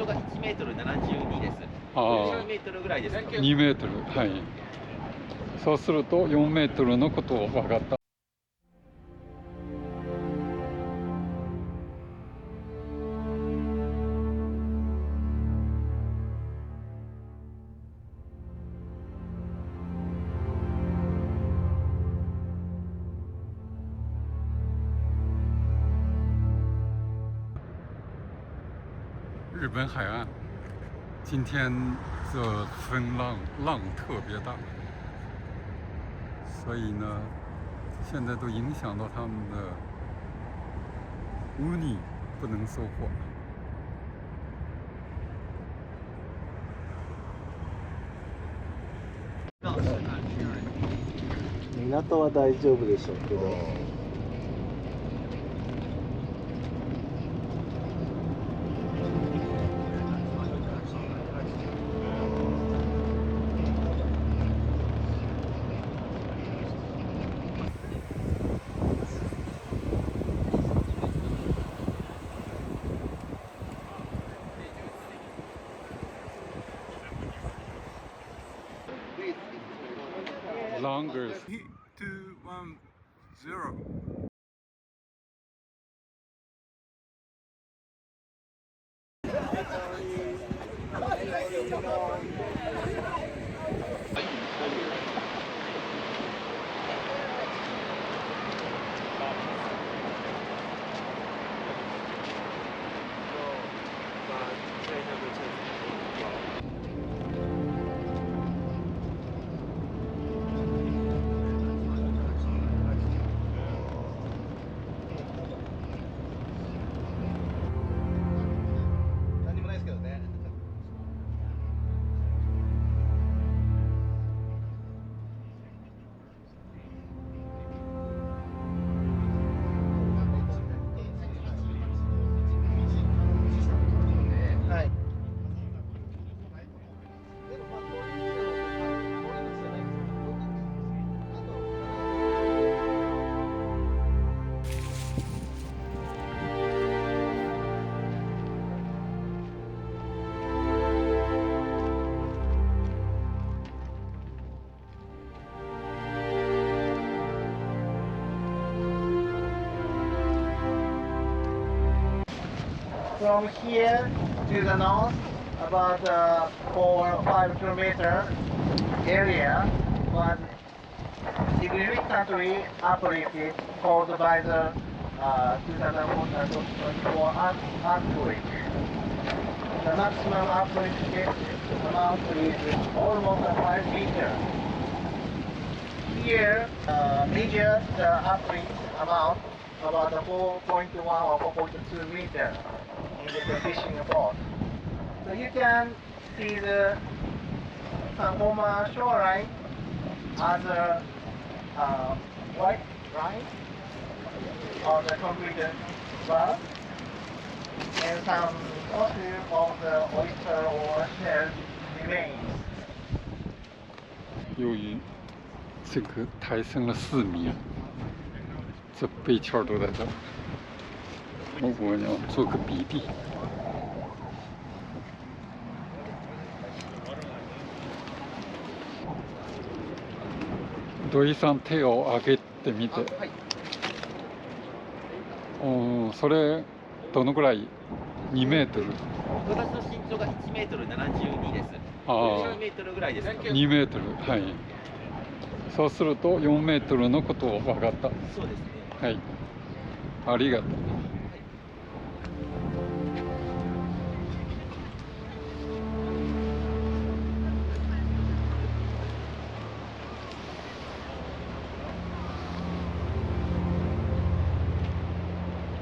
長が1メートル72です。ああ、2メートルぐらいですか。2メートル、はい。そうすると4メートルのことを分かった。日本海岸，今天这风浪特别大，所以呢，现在都影响到他们的乌尼不能收获。港は大丈夫でしょうけど。Longer. 3, 2, 1, 0. From here to the north, about 4 or 5 kilometer area, was significantly uplifted caused by the 2024 earthquake. The maximum uplifted amount is almost 5 meters. Here, measures the uplift amount about 4.1 or 4.2 meters in the fishing boat. So you can see the Sangoma shoreline as a white line on the concrete bar, and some fossil of the oyster or shell remains. 由于这个抬升了4米，这背壳都在这儿。我要做个比例。土井さん、手を上げてみて。はい。それどのぐらい？2メートル。私の身長が1メートル72です。2メートルぐらいですか。2メートル、はい。そうすると4メートルのことを分かった。そうですね。はい。ありがとう。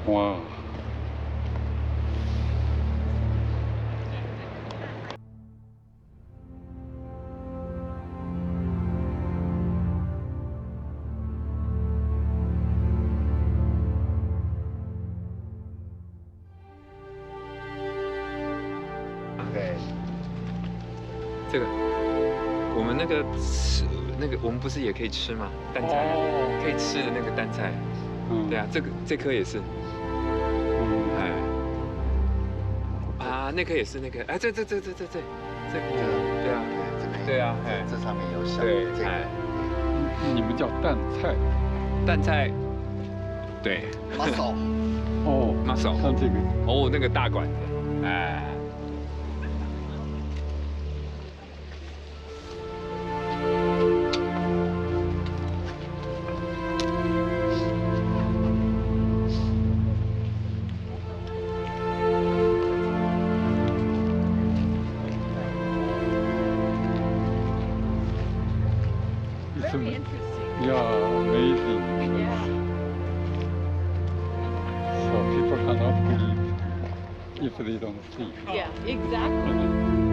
哇。这个，我们那个吃那个，我们不是也可以吃吗？蛋菜，可以吃的那个蛋菜，对啊，这颗也是，哎，啊。啊，那个也是那个，哎，这个，对啊，对啊，哎，这上面有小对，这个哎，你们叫蛋菜蛋菜，对 muscle。哦， ，muscle，像这个哦，那个大管子，哎。Very interesting. Yeah, amazing. Yeah. So people cannot believe if they don't see. Yeah, exactly.